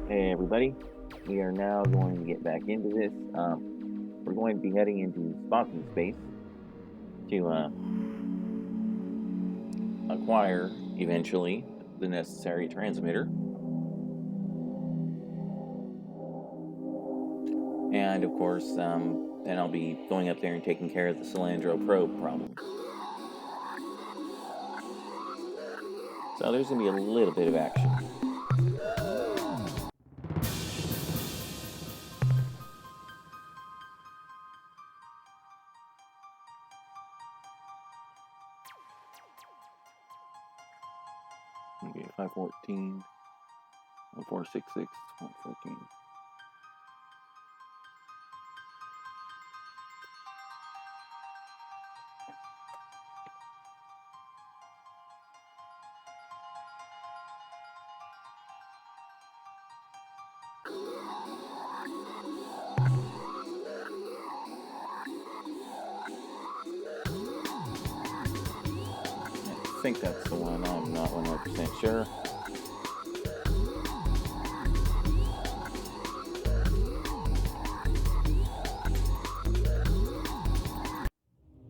Hey everybody, we are now going to get back into this. We're going to be heading into spotting space to acquire, eventually, the necessary transmitter. And of course, then I'll be going up there and taking care of the Cylindro probe problem. So there's going to be a little bit of action. Okay, 514, 1466, 114. I think that's the one. I'm not 100% sure.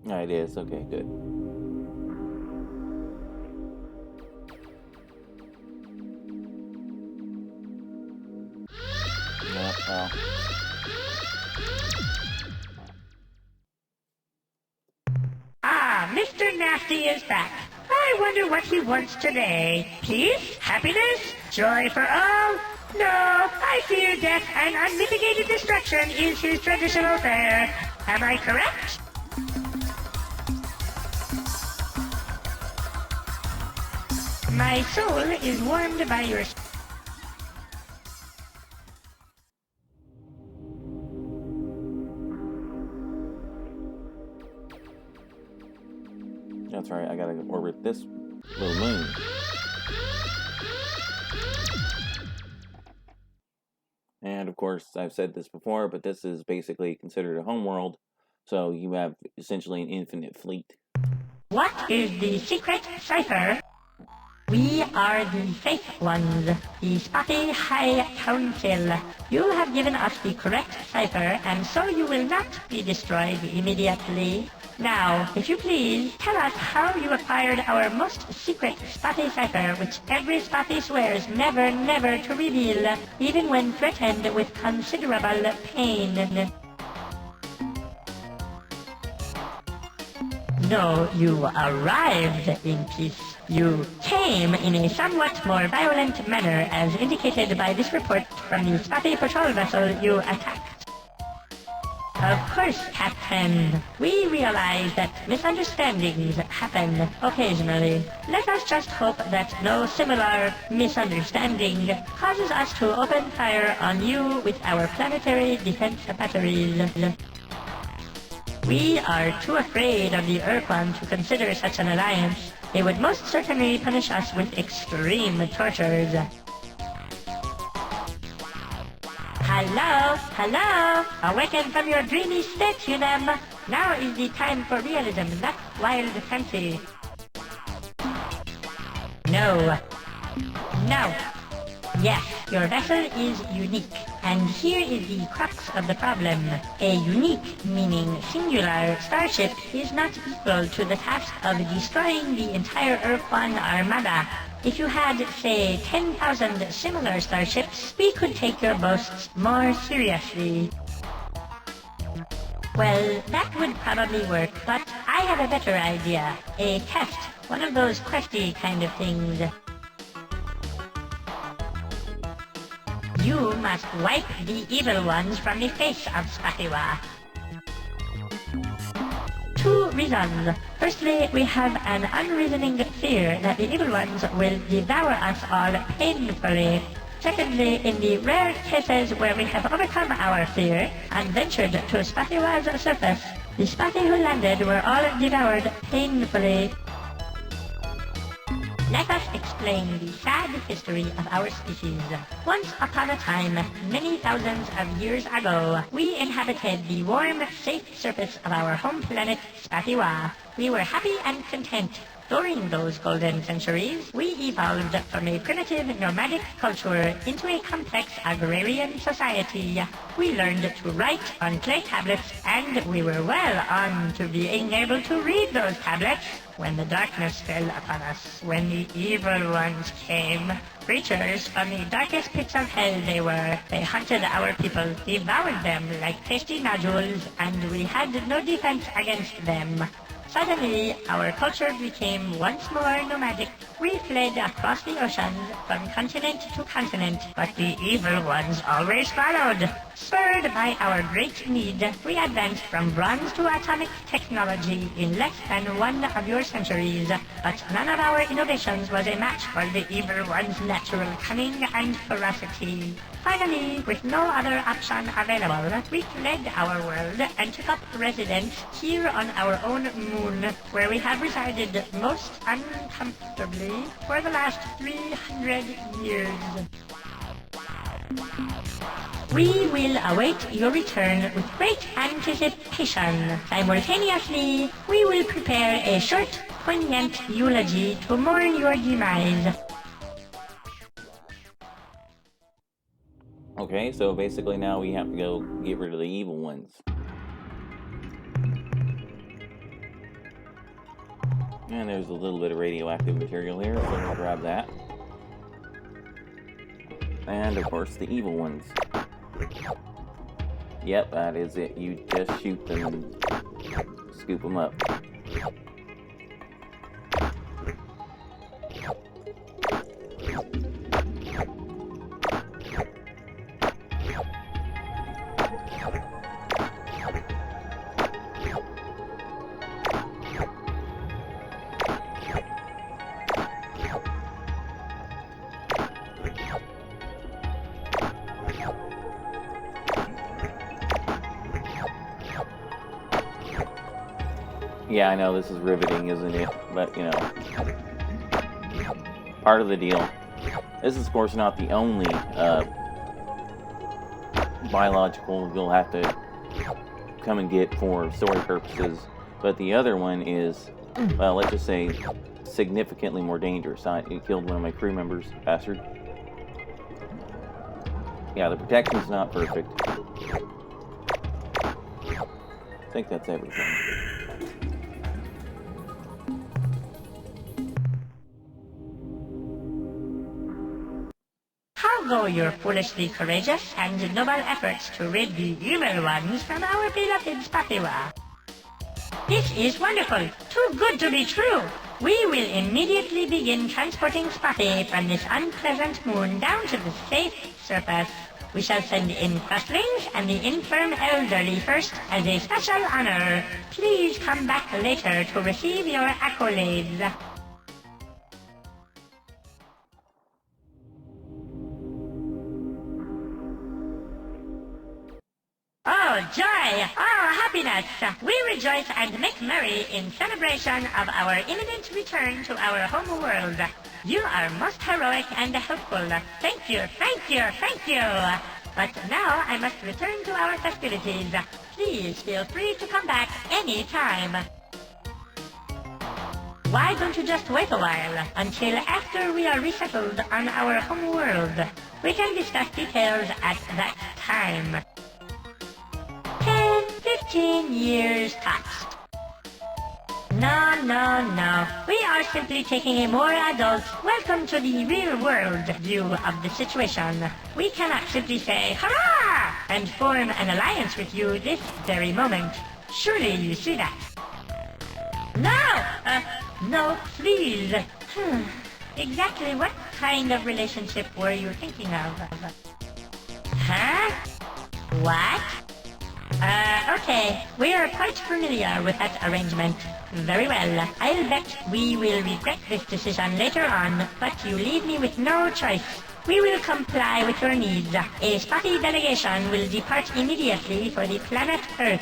It is. Okay, good. Yeah, well. Ah, Mr. Nasty is back. I wonder what he wants today. Peace? Happiness? Joy for all? No, I fear death and unmitigated destruction is his traditional fare. Am I correct? My soul is warmed by your... That's right, I gotta orbit this little moon. And of course, I've said this before, but this is basically considered a homeworld, so you have essentially an infinite fleet. What is the secret cipher? We are the Faith Ones, the Spotty High Council. You have given us the correct cipher, and so you will not be destroyed immediately. Now, if you please, tell us how you acquired our most secret Spotty cipher, which every Spotty swears never, never to reveal, even when threatened with considerable pain. No, you arrived in peace. You came in a somewhat more violent manner, as indicated by this report from the Spotty patrol vessel you attacked. Of course, Captain. We realize that misunderstandings happen occasionally. Let us just hope that no similar misunderstanding causes us to open fire on you with our planetary defense batteries. We are too afraid of the Ur-Quan to consider such an alliance. They would most certainly punish us with extreme tortures. Hello? Hello? Awaken from your dreamy state, Unam. Now is the time for realism, not wild fancy. No. No. Yes, your vessel is unique. And here is the crux of the problem. A unique, meaning singular, starship is not equal to the task of destroying the entire Ur-Quan armada. If you had, say, 10,000 similar starships, we could take your boasts more seriously. Well, that would probably work, but I have a better idea. A test. One of those questy kind of things. You must wipe the evil ones from the face of Spatiwa. 2 reasons. Firstly, we have an unreasoning fear that the evil ones will devour us all painfully. Secondly, in the rare cases where we have overcome our fear and ventured to Spatiwa's surface, the Spati who landed were all devoured painfully. Let us explain the sad history of our species. Once upon a time, many thousands of years ago, we inhabited the warm, safe surface of our home planet, Spatiwa. We were happy and content. During those golden centuries, we evolved from a primitive nomadic culture into a complex agrarian society. We learned to write on clay tablets, and we were well on to being able to read those tablets when the darkness fell upon us, when the evil ones came. Creatures from the darkest pits of hell they were. They hunted our people, devoured them like tasty nodules, and we had no defense against them. Suddenly, our culture became once more nomadic. We fled across the oceans from continent to continent, but the evil ones always followed. Spurred by our great need, we advanced from bronze to atomic technology in less than one of your centuries, but none of our innovations was a match for the evil ones' natural cunning and ferocity. Finally, with no other option available, we fled our world and took up residence here on our own moon, where we have resided most uncomfortably for the last 300 years. We will await your return with great anticipation. Simultaneously, we will prepare a short, poignant eulogy to mourn your demise. Okay, so basically now we have to go get rid of the evil ones. And there's a little bit of radioactive material here, so we'll grab that. And of course the evil ones. Yep, that is it. You just shoot them and scoop them up. Yeah, I know this is riveting, isn't it? But, you know, part of the deal. This is, of course, not the only biological you'll have to come and get for story purposes. But the other one is, well, let's just say, significantly more dangerous. It killed one of my crew members, bastard. Yeah, the protection's not perfect. I think that's everything. How go your foolishly courageous and noble efforts to rid the evil ones from our beloved Spatiwa? This is wonderful, too good to be true. We will immediately begin transporting Spotty from this unpleasant moon down to the safe surface. We shall send in Crustlings and the infirm elderly first as a special honor. Please come back later to receive your accolades. Oh, joy! Oh, happiness! We rejoice and make merry in celebration of our imminent return to our home world. You are most heroic and helpful. Thank you, thank you, thank you! But now I must return to our festivities. Please feel free to come back any time. Why don't you just wait a while until after we are resettled on our home world? We can discuss details at that time. 15 years past. No. We are simply taking a more adult, welcome to the real world view of the situation. We cannot simply say, hurrah! And form an alliance with you this very moment. Surely you see that. No, please. Exactly what kind of relationship were you thinking of? Huh? What? Okay. We are quite familiar with that arrangement. Very well. I'll bet we will regret this decision later on, but you leave me with no choice. We will comply with your needs. A Spotty delegation will depart immediately for the planet Earth.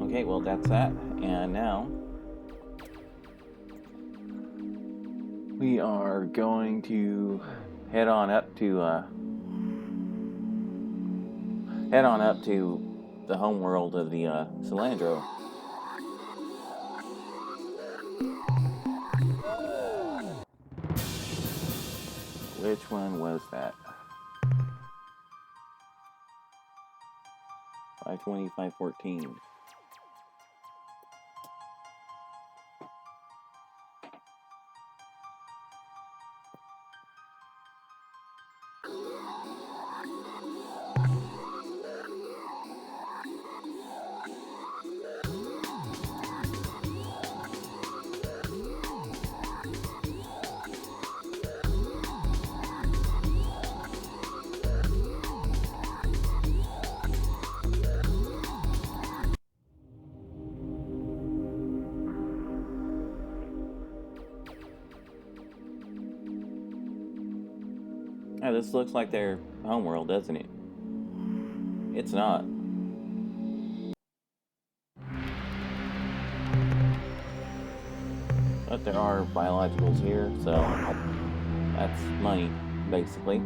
Okay, well, that's that. And now we are going to head on up to the homeworld of the Cilandro. Which one was that? 520, 514. Yeah, this looks like their homeworld, doesn't it? It's not. But there are biologicals here, so that's money, basically.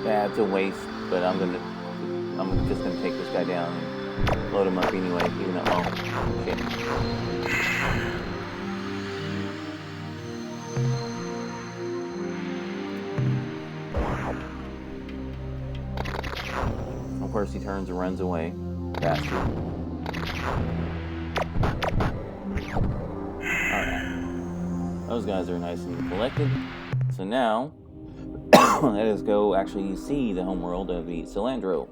Yeah, it's a waste, but I'm just gonna take this guy down and load him up anyway, even though, oh, shit. Of course, he turns and runs away. Bastard. Alright. Those guys are nice and collected. So now, let us go actually see the homeworld of the Cilandro.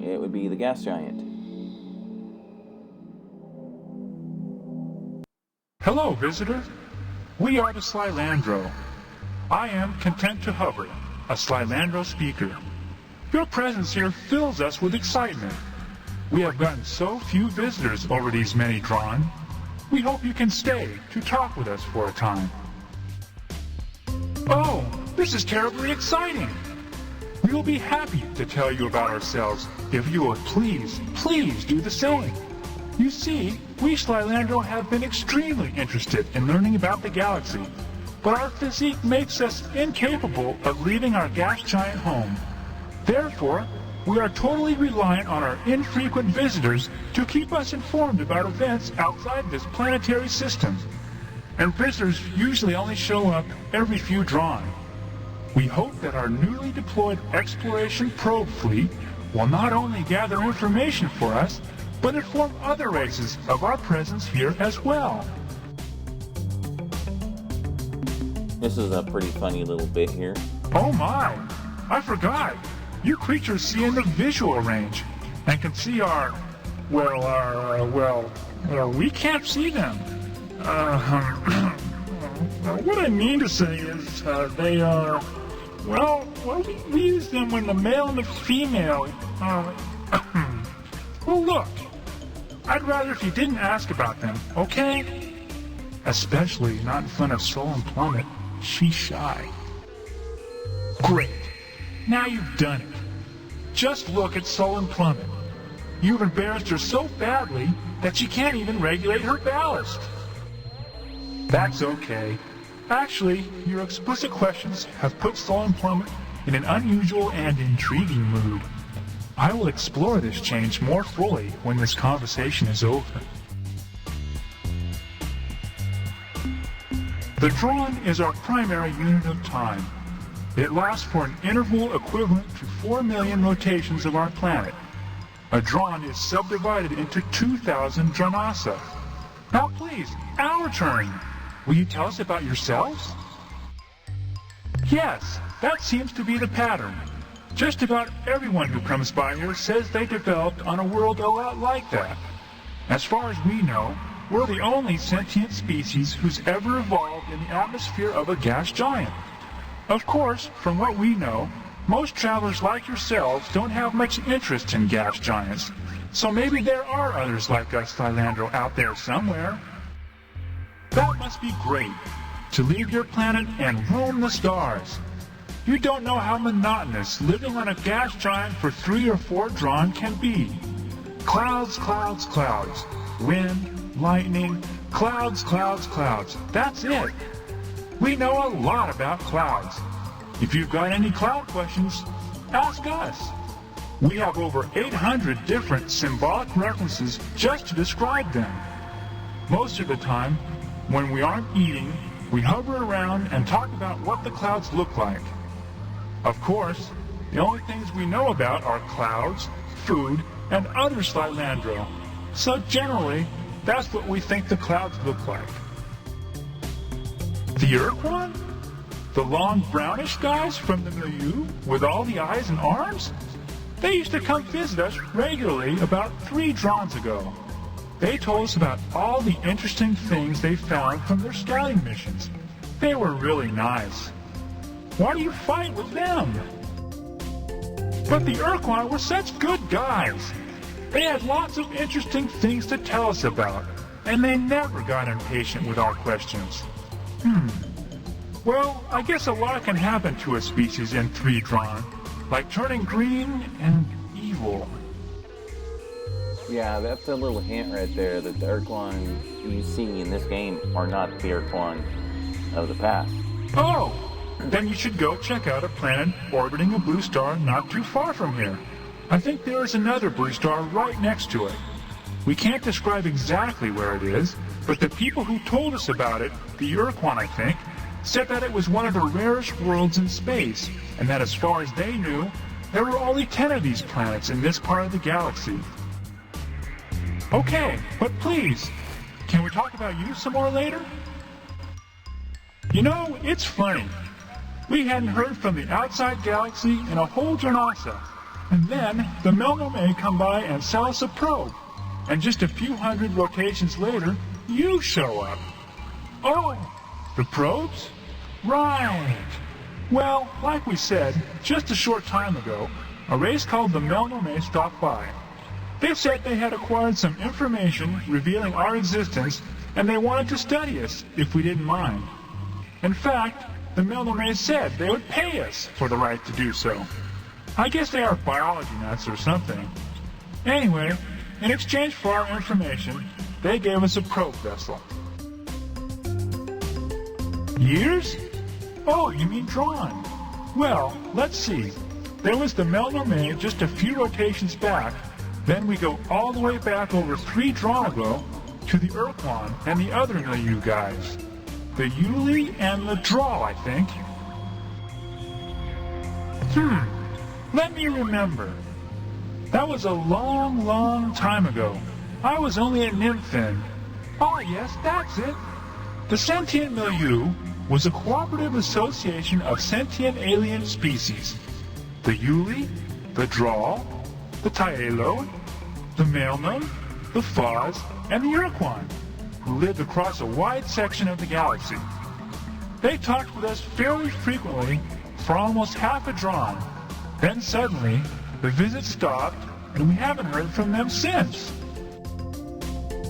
It would be the gas giant. Hello, visitor. We are the Cilandro. I am content to hover, a Cilandro speaker. Your presence here fills us with excitement. We have gotten so few visitors over these many drawn. We hope you can stay to talk with us for a time. Oh, this is terribly exciting. We will be happy to tell you about ourselves if you would please do the same. You see, we Cilandro have been extremely interested in learning about the galaxy, but our physique makes us incapable of leaving our gas giant home. Therefore, we are totally reliant on our infrequent visitors to keep us informed about events outside this planetary system. And visitors usually only show up every few drawn. We hope that our newly deployed exploration probe fleet will not only gather information for us, but inform other races of our presence here as well. This is a pretty funny little bit here. Oh my! I forgot! You creatures see in the visual range and can see we can't see them. What I mean to say is, they are, we use them when the male and the female, well look, I'd rather if you didn't ask about them, okay? Especially not in front of Soul and Plummet. She's shy. Great. Now you've done it. Just look at Soul and Plummet. You've embarrassed her so badly that she can't even regulate her ballast. That's okay. Actually, your explicit questions have put Soul and Plummet in an unusual and intriguing mood. I will explore this change more fully when this conversation is over. The Drawn is our primary unit of time. It lasts for an interval equivalent to 4 million rotations of our planet. A Drawn is subdivided into 2,000 Dranasa. Now please, our turn. Will you tell us about yourselves? Yes, that seems to be the pattern. Just about everyone who comes by here says they developed on a world a lot like that. As far as we know, we're the only sentient species who's ever evolved in the atmosphere of a gas giant. Of course, from what we know, most travelers like yourselves don't have much interest in gas giants, so maybe there are others like us, Thylandro, out there somewhere. That must be great, to leave your planet and roam the stars. You don't know how monotonous living on a gas giant for 3 or 4 Drawn can be. Clouds, clouds, clouds. Wind, lightning, clouds, clouds, clouds. That's it. We know a lot about clouds. If you've got any cloud questions, ask us. We have over 800 different symbolic references just to describe them. Most of the time, when we aren't eating, we hover around and talk about what the clouds look like. Of course, the only things we know about are clouds, food, and other Slylandro. So generally, that's what we think the clouds look like. The Ur-Quan? The long brownish guys from the milieu with all the eyes and arms? They used to come visit us regularly about 3 Drons ago. They told us about all the interesting things they found from their scouting missions. They were really nice. Why do you fight with them? But the Ur-Quan were such good guys. They had lots of interesting things to tell us about, and they never got impatient with our questions. Well, I guess a lot can happen to a species in 3 Drawn, like turning green and evil. Yeah, that's a little hint right there that the Ur-Quan you see in this game are not the Ur-Quan of the past. Oh! Then you should go check out a planet orbiting a blue star not too far from here. I think there is another blue star right next to it. We can't describe exactly where it is, but the people who told us about it, the Ur-Quan I think, said that it was one of the rarest worlds in space, and that as far as they knew, there were only 10 of these planets in this part of the galaxy. Okay, but please, can we talk about you some more later? You know, it's funny. We hadn't heard from the outside galaxy in a whole Dranasa, and then the Melnome come by and sell us a probe, and just a few hundred rotations later, you show up. Oh, the probes? Right. Well, like we said, just a short time ago, a race called the Melnome stopped by. They said they had acquired some information revealing our existence, and they wanted to study us if we didn't mind. In fact, the Melnome said they would pay us for the right to do so. I guess they are biology nuts or something. Anyway, in exchange for our information, they gave us a probe vessel. Years? Oh, you mean drawn. Well, let's see. There was the Melnome just a few rotations back, then we go all the way back over 3 drawn ago to the Ur-Quan and the other milieu guys. The Yuli and the Draw, I think. Let me remember. That was a long, long time ago. I was only a nymph then. Oh yes, that's it. The Sentient Milieu was a cooperative association of sentient alien species. The Yuli, the Draw, the Taelo, the Melnum, the Foz, and the Ur-Quan, who lived across a wide section of the galaxy. They talked with us fairly frequently for almost half a drawn. Then suddenly, the visit stopped, and we haven't heard from them since.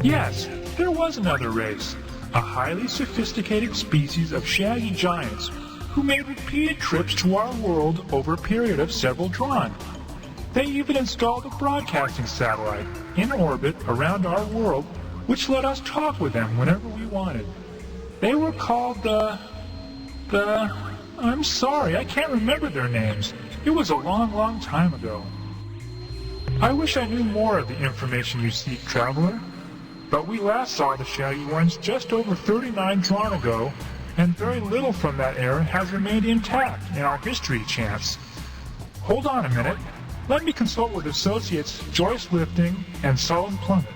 Yes, there was another race, a highly sophisticated species of shaggy giants who made repeated trips to our world over a period of several drawn. They even installed a broadcasting satellite in orbit around our world, which let us talk with them whenever we wanted. They were called I'm sorry, I can't remember their names. It was a long, long time ago. I wish I knew more of the information you seek, traveler. But we last saw the shaggy ones just over 39 drawn ago, and very little from that era has remained intact in our history chants. Hold on a minute. Let me consult with associates Joyce Lifting and Solomon Plummet.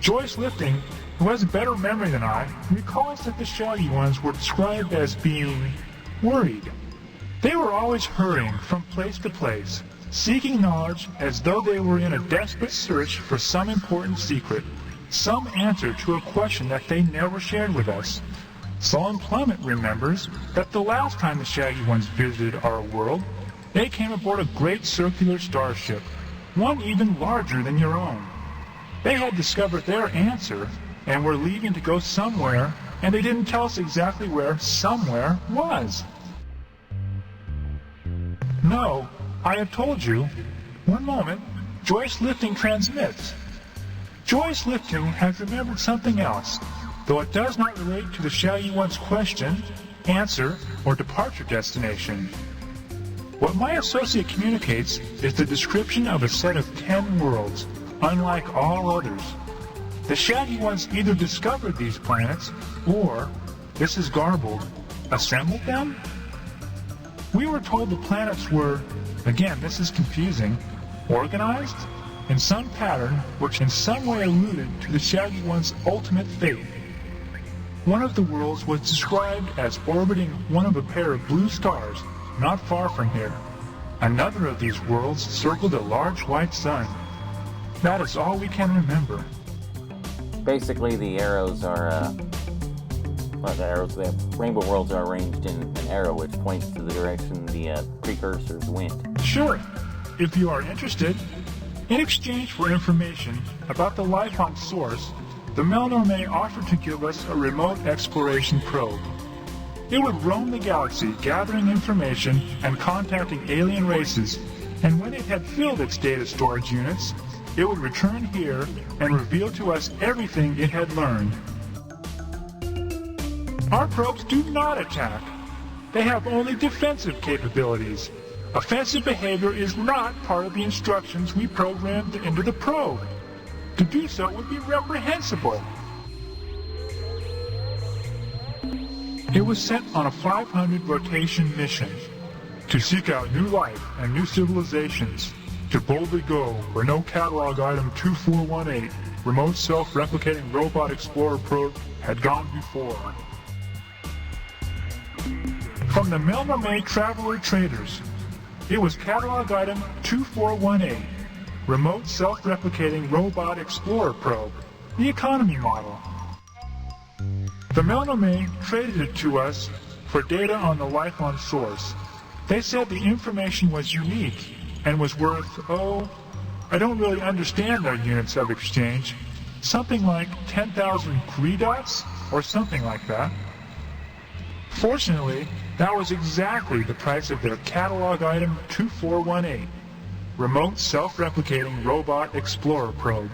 Joyce Lifting, who has a better memory than I, recalls that the Shaggy Ones were described as being worried. They were always hurrying from place to place, seeking knowledge as though they were in a desperate search for some important secret, some answer to a question that they never shared with us. Solomon Plummet remembers that the last time the Shaggy Ones visited our world, they came aboard a great circular starship, one even larger than your own. They had discovered their answer and were leaving to go somewhere, and they didn't tell us exactly where somewhere was. No, I have told you. One moment, Joyce Lifting transmits. Joyce Lifting has remembered something else, though it does not relate to the Shaggy One's question, answer, or departure destination. What my associate communicates is the description of a set of 10 worlds, unlike all others. The Shaggy Ones either discovered these planets, or, this is garbled, assembled them? We were told the planets were, again this is confusing, organized in some pattern which in some way alluded to the Shaggy One's ultimate fate. One of the worlds was described as orbiting one of a pair of blue stars not far from here. Another of these worlds circled a large white sun. That is all we can remember. Basically, the arrows are, the rainbow worlds are arranged in an arrow which points to the direction the precursors went. Sure, if you are interested. In exchange for information about the life on Source, the Melnorme offered to give us a remote exploration probe. It would roam the galaxy gathering information and contacting alien races, and when it had filled its data storage units, it would return here and reveal to us everything it had learned. Our probes do not attack. They have only defensive capabilities. Offensive behavior is not part of the instructions we programmed into the probe. To do so would be reprehensible. It was sent on a 500 rotation mission to seek out new life and new civilizations, to boldly go where no catalog item 2418, remote self-replicating robot explorer probe, had gone before. From the Melnorme Traveler Traders, it was catalog item 2418, remote self-replicating robot explorer probe, the economy model. The Melnorme traded it to us for data on the life on Source. They said the information was unique and was worth, I don't really understand their units of exchange, something like 10,000 Greedots or something like that. Fortunately, that was exactly the price of their catalog item 2418, remote self-replicating robot explorer probe.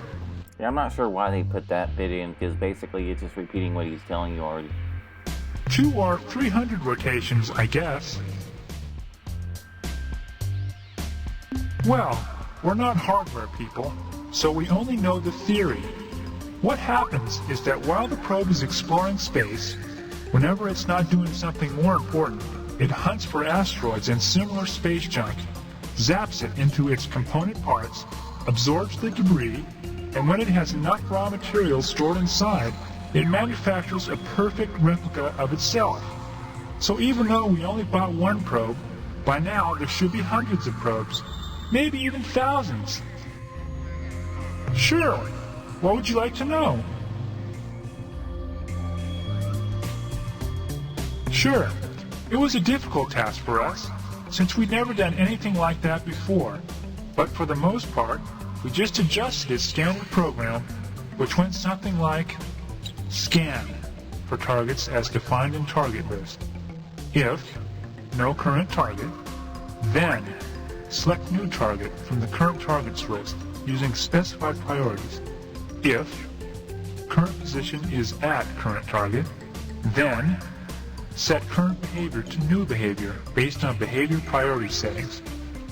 Yeah, I'm not sure why they put that bit in, because basically it's just repeating what he's telling you already. 2 or 300 rotations, I guess. Well, we're not hardware people, so we only know the theory. What happens is that while the probe is exploring space, whenever it's not doing something more important, it hunts for asteroids and similar space junk, zaps it into its component parts, absorbs the debris, and when it has enough raw materials stored inside, it manufactures a perfect replica of itself. So even though we only bought one probe, by now there should be hundreds of probes, maybe even thousands. Sure, what would you like to know? Sure, it was a difficult task for us, since we'd never done anything like that before, but for the most part, we just adjusted its standard program, which went something like scan for targets as defined in target list. If no current target, then select new target from the current targets list using specified priorities. If current position is at current target, then set current behavior to new behavior based on behavior priority settings.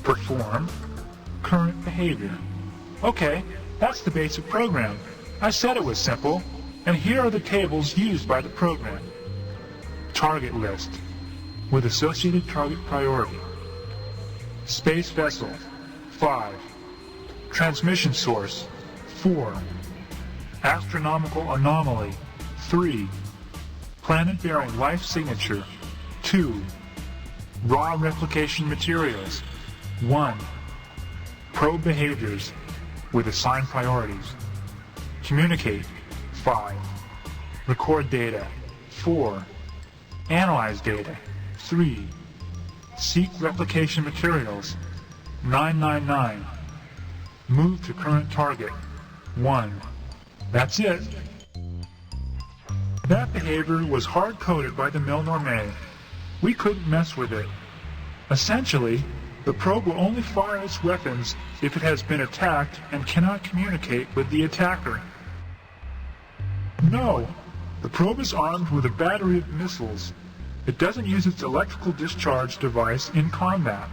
Perform current behavior. Okay, that's the basic program. I said it was simple, and here are the tables used by the program. target list with associated target priority. Space vessel, 5. Transmission source, 4. Astronomical anomaly, 3. Planet-bearing life signature, 2. Raw replication materials, 1. Probe behaviors with assigned priorities. Communicate, 5. Record data, 4. Analyze data, 3. Seek replication materials, 999. Move to current target, 1. That's it. That behavior was hard-coded by the Milnorme. We couldn't mess with it. Essentially, the probe will only fire its weapons if it has been attacked and cannot communicate with the attacker. No, the probe is armed with a battery of missiles. It doesn't use its electrical discharge device in combat.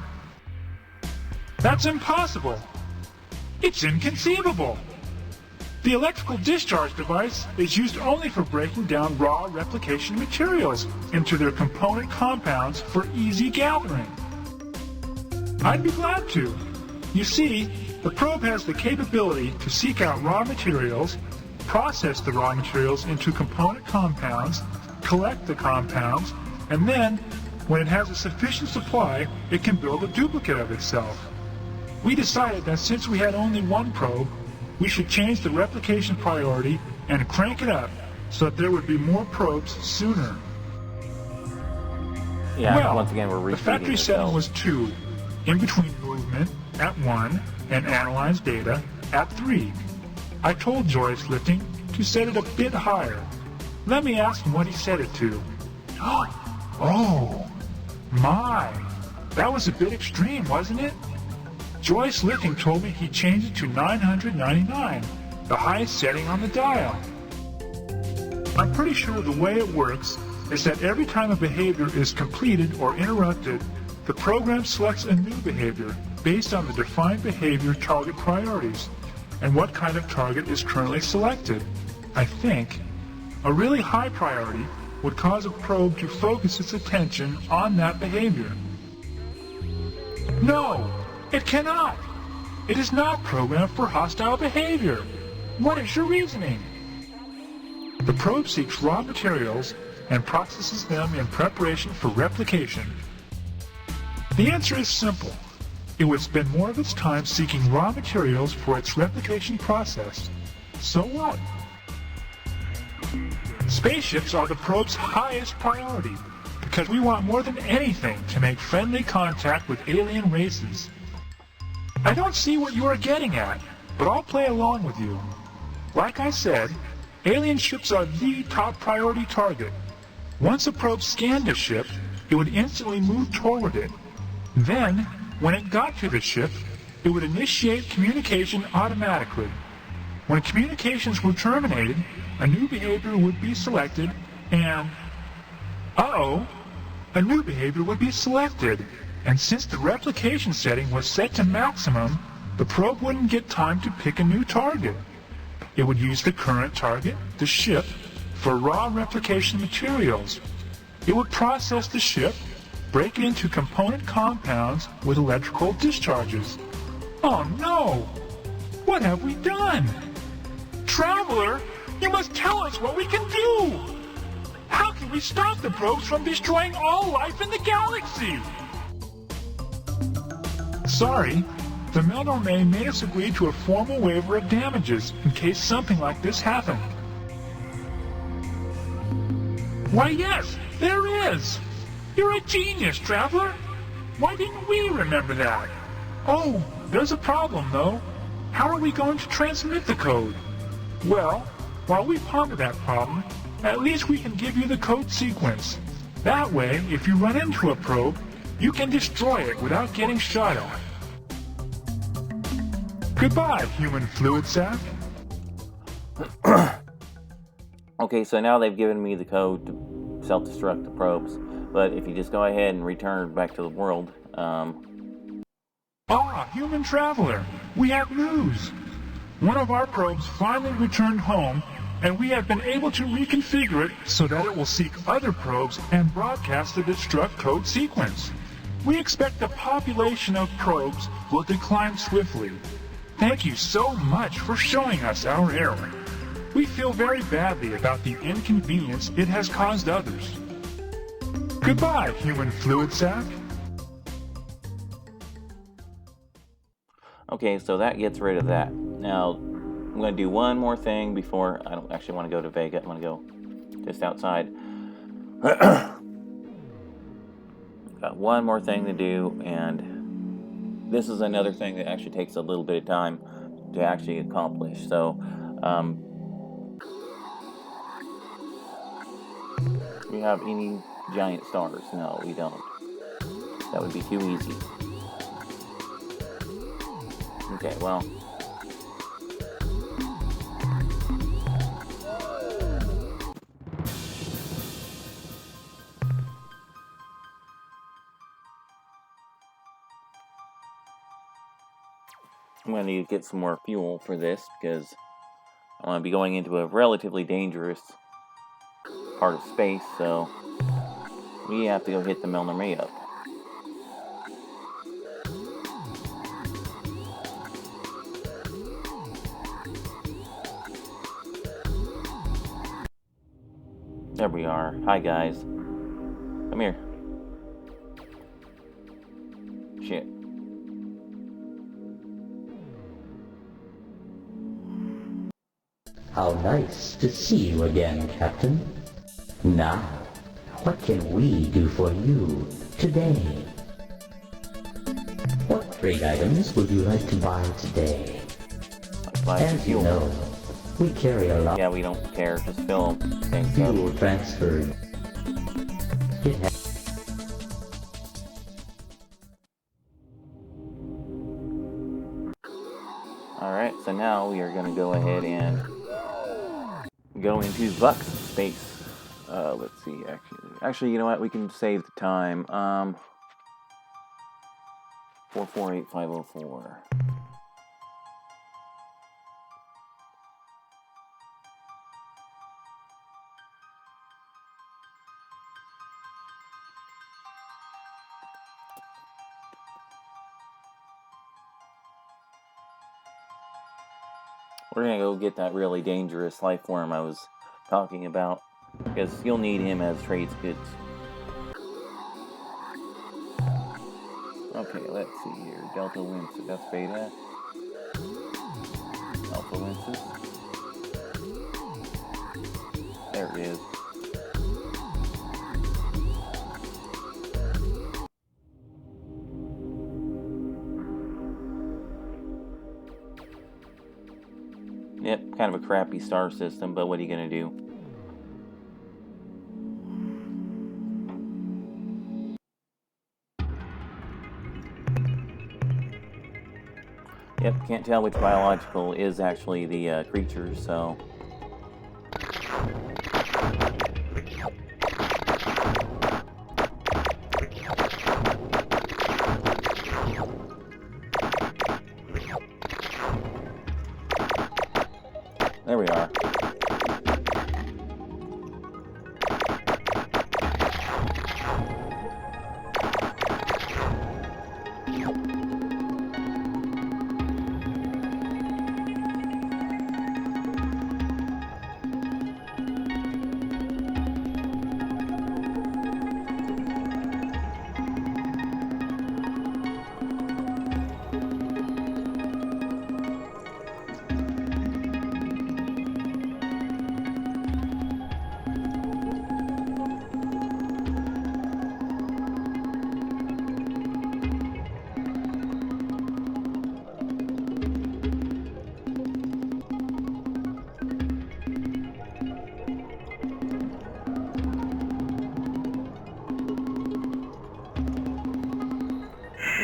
That's impossible! It's inconceivable! The electrical discharge device is used only for breaking down raw replication materials into their component compounds for easy gathering. I'd be glad to. You see, the probe has the capability to seek out raw materials, process the raw materials into component compounds, collect the compounds, and then, when it has a sufficient supply, it can build a duplicate of itself. We decided that since we had only one probe, we should change the replication priority and crank it up so that there would be more probes sooner. Yeah, Well, once again, we're the repeating factory setting ourselves. was 2, in between movement at 1 and analyze data at 3. I told Joyce Lifting to set it a bit higher. Let me ask him what he set it to. Oh, my. That was a bit extreme, wasn't it? Joyce Lifting told me he changed it to 999, the highest setting on the dial. I'm pretty sure the way it works is that every time a behavior is completed or interrupted, the program selects a new behavior based on the defined behavior target priorities and what kind of target is currently selected. I think a really high priority would cause a probe to focus its attention on that behavior. No, it cannot. It is not programmed for hostile behavior. What is your reasoning? The probe seeks raw materials and processes them in preparation for replication. The answer is simple. It would spend more of its time seeking raw materials for its replication process. So what? Spaceships are the probe's highest priority because we want more than anything to make friendly contact with alien races. I don't see what you are getting at, but I'll play along with you. Like I said, alien ships are the top priority target. Once a probe scanned a ship, it would instantly move toward it. Then, when it got to the ship, it would initiate communication automatically. When communications were terminated, a new behavior would be selected and... a new behavior would be selected. And since the replication setting was set to maximum, the probe wouldn't get time to pick a new target. It would use the current target, the ship, for raw replication materials. It would process the ship, break it into component compounds with electrical discharges. Oh no! What have we done? Traveler, you must tell us what we can do! How can we stop the probes from destroying all life in the galaxy? Sorry, the Milnorme made us agree to a formal waiver of damages in case something like this happened. Why yes, there is! You're a genius, Traveler! Why didn't we remember that? Oh, there's a problem though. How are we going to transmit the code? Well, while we ponder that problem, at least we can give you the code sequence. That way, if you run into a probe, you can destroy it without getting shot at. Goodbye, human fluid sac. Okay, so now they've given me the code to self-destruct the probes. But if you just go ahead and return back to the world, Human traveler, we have news. One of our probes finally returned home and we have been able to reconfigure it so that it will seek other probes and broadcast the destruct code sequence. We expect the population of probes will decline swiftly. Thank you so much for showing us our error. We feel very badly about the inconvenience it has caused others. Goodbye, human fluid sac. Okay, so that gets rid of that. Now, I'm going to do one more thing before... I don't actually want to go to Vega. I want to go just outside. Got one more thing to do, and this is another thing that actually takes a little bit of time to actually accomplish. So, we have any giant stars? No, we don't. That would be too easy. Okay, well. I'm going to need to get some more fuel for this because I want to be going into a relatively dangerous part of space, so we have to go hit the Milner May up. There we are. Hi, guys. Come here. Shit. How nice to see you again, Captain. Now, what can we do for you today? What trade items would you like to buy today? As you know, we carry a lot. Yeah, we don't care. Just fill things up. Fuel transferred. It has Alright, so now we are going to go ahead and go into Vux space. Let's see, actually, you know what? We can save the time. 448504. We're gonna go get that really dangerous life form I was talking about, because you'll need him as trades goods. Okay, let's see here. Delta Winston, that's Beta. Alpha Winston. There it is. Yep, kind of a crappy star system, but what are you gonna do? Yep, can't tell which biological is actually the creature, so... There we are.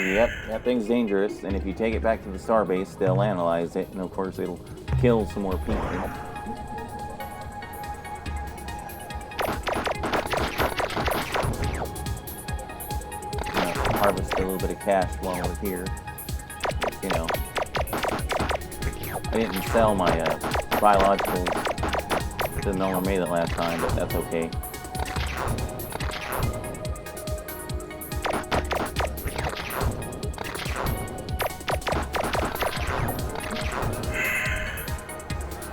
Yep, that thing's dangerous, and if you take it back to the starbase, they'll analyze it, and of course it'll kill some more people. Harvest a little bit of cash while we're here. You know, I didn't sell my biologicals Didn't know we made it last time, but that's okay.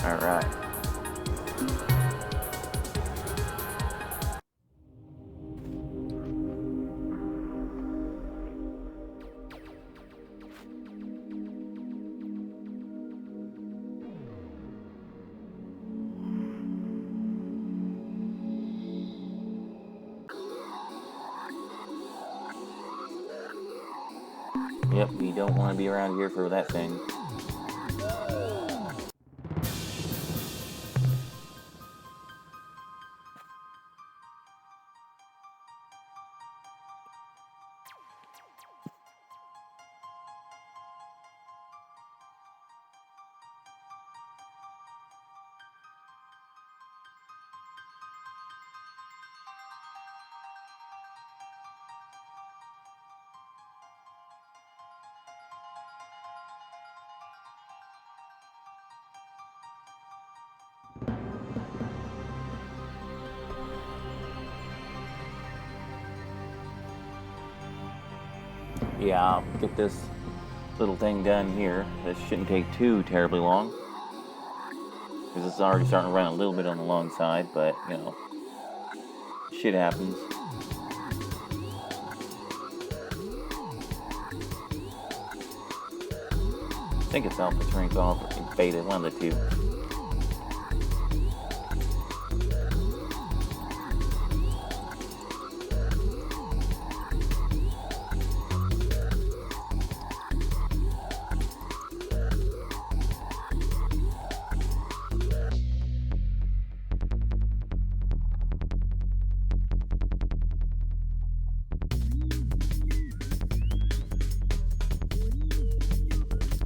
Alright. Yep, we don't want to be around here for that thing. Yeah, I'll get this little thing done here. This shouldn't take too terribly long. Because it's already starting to run a little bit on the long side, but, you know, shit happens. I think it's alpha shrink off or it's beta, one of the two.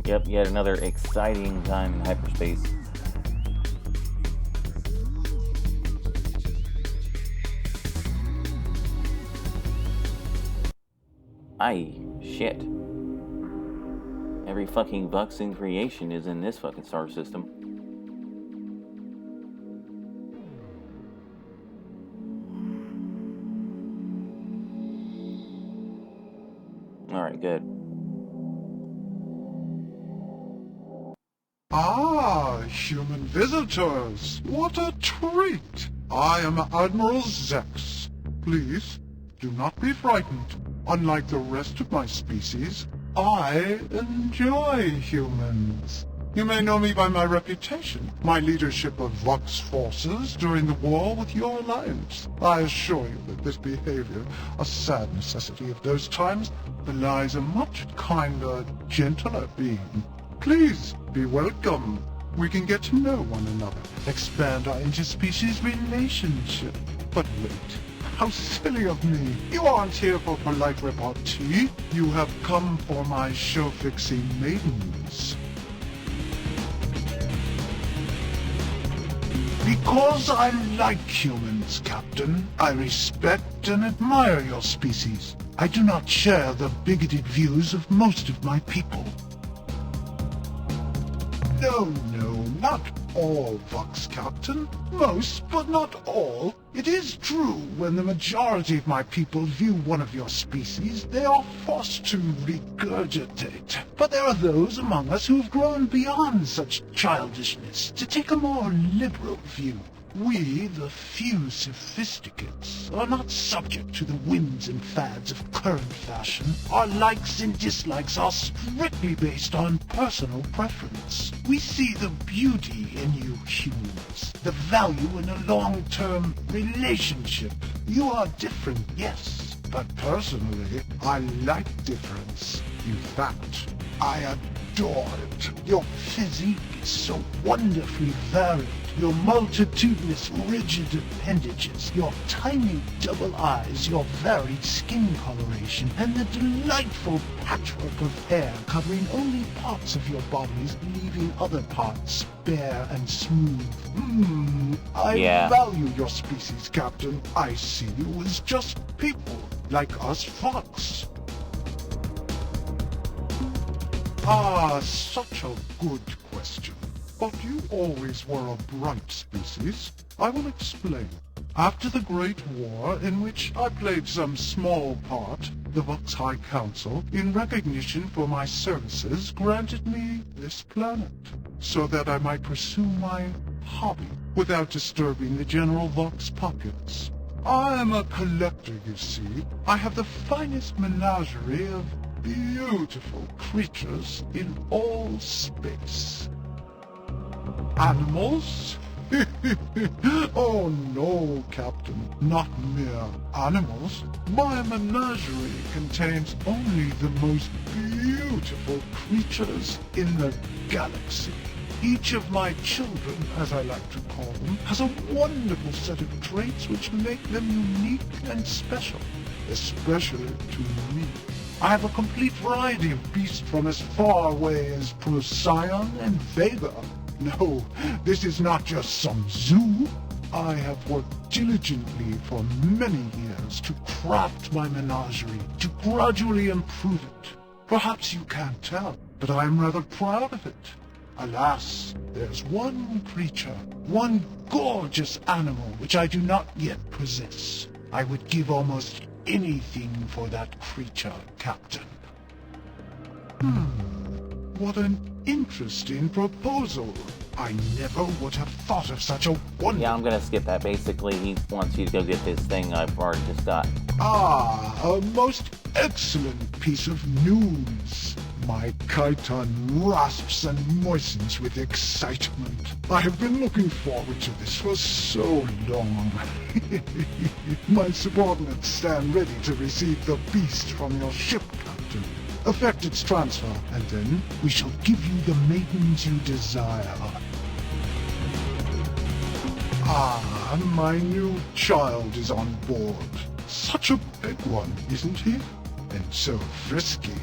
Yep, yet another exciting time in hyperspace. Aye, shit. Every fucking Vux in creation is in this fucking star system. Alright, good. Ah, human visitors! What a treat! I am Admiral Zex. Please, do not be frightened. Unlike the rest of my species, I enjoy humans. You may know me by my reputation, my leadership of Vux forces during the war with your alliance. I assure you that this behavior, a sad necessity of those times, belies a much kinder, gentler being. Please, be welcome. We can get to know one another, expand our interspecies relationship. But wait, how silly of me. You aren't here for polite repartee. You have come for my show-fixing maidens. Because I like humans, Captain, I respect and admire your species. I do not share the bigoted views of most of my people. No, not all, Vux Captain. Most, but not all. It is true, when the majority of my people view one of your species, they are forced to regurgitate. But there are those among us who have grown beyond such childishness to take a more liberal view. We, the few sophisticates, are not subject to the whims and fads of current fashion. Our likes and dislikes are strictly based on personal preference. We see the beauty in you humans, the value in a long-term relationship. You are different, yes, but personally, I like difference. In fact, I adore it. Your physique is so wonderfully varied. Your multitudinous rigid appendages, your tiny double eyes, your varied skin coloration, and the delightful patchwork of hair covering only parts of your bodies, leaving other parts bare and smooth. I value your species, Captain. I see you as just people, like us Fox. Ah, such a good question. But you always were a bright species. I will explain. After the Great War, in which I played some small part, the Vox High Council, in recognition for my services, granted me this planet, so that I might pursue my hobby without disturbing the general Vox populace. I am a collector, you see. I have the finest menagerie of beautiful creatures in all space. Animals? Oh no, Captain, not mere animals. My menagerie contains only the most beautiful creatures in the galaxy. Each of my children, as I like to call them, has a wonderful set of traits which make them unique and special, especially to me. I have a complete variety of beasts from as far away as Procyon and Vega. No, this is not just some zoo. I have worked diligently for many years to craft my menagerie, to gradually improve it. Perhaps you can't tell, but I am rather proud of it. Alas, there's one creature, one gorgeous animal which I do not yet possess. I would give almost anything for that creature, Captain. What an interesting proposal. I never would have thought of such a wonderful... Yeah, I'm gonna skip that. Basically, he wants you to go get this thing I've already just got. Ah, a most excellent piece of news. My chiton rasps and moistens with excitement. I have been looking forward to this for so long. My subordinates stand ready to receive the beast from your ship, Captain. Effect its transfer, and then we shall give you the maidens you desire. Ah, my new child is on board. Such a big one, isn't he? And so frisky.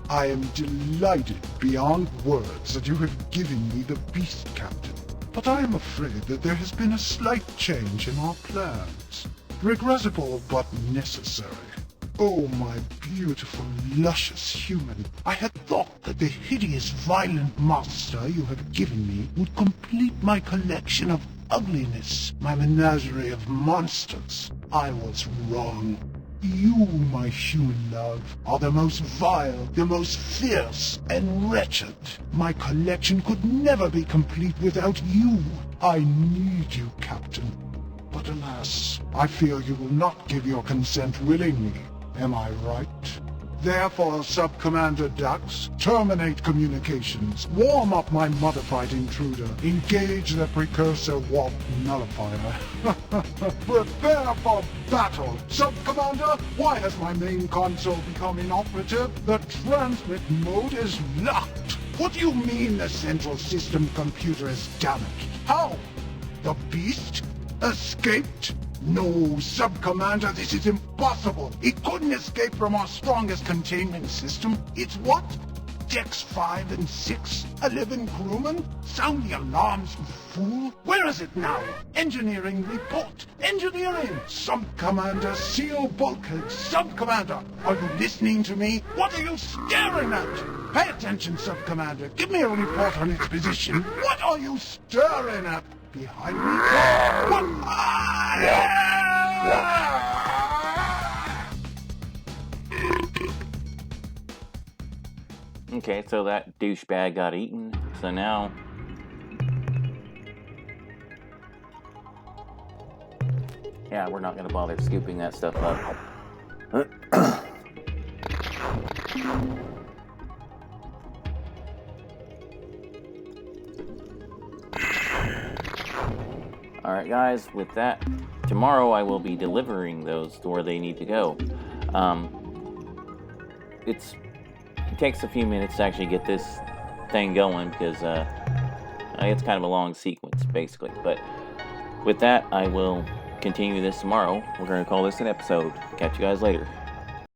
I am delighted beyond words that you have given me the beast, Captain. But I am afraid that there has been a slight change in our plans. Regrettable but necessary. Oh, my beautiful, luscious human. I had thought that the hideous, violent monster you have given me would complete my collection of ugliness, my menagerie of monsters. I was wrong. You, my human love, are the most vile, the most fierce, and wretched. My collection could never be complete without you. I need you, Captain. But alas, I fear you will not give your consent willingly. Am I right? Therefore, Sub-Commander Dax, terminate communications. Warm up my modified intruder. Engage the precursor warp nullifier. Prepare for battle. Sub-Commander, why has my main console become inoperative? The transmit mode is locked. What do you mean the central system computer is damaged? How? The beast escaped? No, Sub-Commander, this is impossible. It couldn't escape from our strongest containment system. It's what? Decks 5 and 6? 11 crewmen? Sound the alarms, you fool. Where is it now? Engineering report. Engineering! Sub-Commander, seal bulkhead. Sub-Commander, are you listening to me? What are you staring at? Pay attention, Sub-Commander. Give me a report on its position. What are you staring at? Behind me? What? Okay, so that douchebag got eaten. So now... yeah, we're not going to bother scooping that stuff up. Alright guys, with that, tomorrow I will be delivering those to where they need to go. It takes a few minutes to actually get this thing going because it's kind of a long sequence basically. But with that, I will continue this tomorrow. We're going to call this an episode. Catch you guys later.